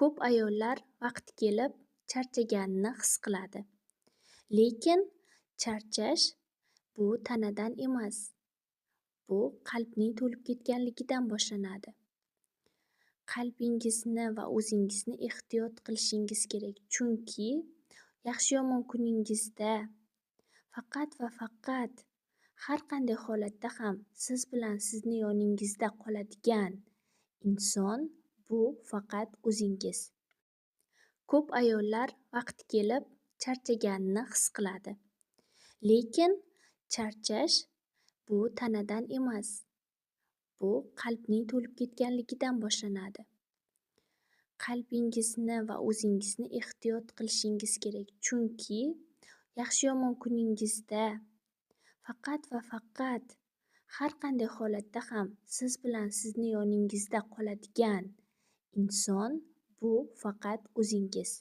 Ko'p ayollar vaqti kelib charchaganini his qiladi. Lekin charchash bu tanadan emas, bu qalbning to'lib ketganligidan boshlanadi. Qalbingizni va o'zingizni ehtiyot qilishingiz kerak, chunki yaxshi-yomon kuningizda faqat va faqat har qanday holatda ham siz bilan sizni yoningizda qoladigan inson bu faqat o'zingiz. Ko'p ayollar vaqti kelib charchaganini his qiladi. Lekin charchash bu tanadan emas, bu qalbning to'lib ketganligidan boshlanadi. Qalbingizni va o'zingizni ehtiyot qilishingiz kerak, chunki yaxshi-yomon kuningizda faqat va faqat har qanday holatda ham siz bilan sizni yoningizda qoladigan inson bu faqat o'zingiz.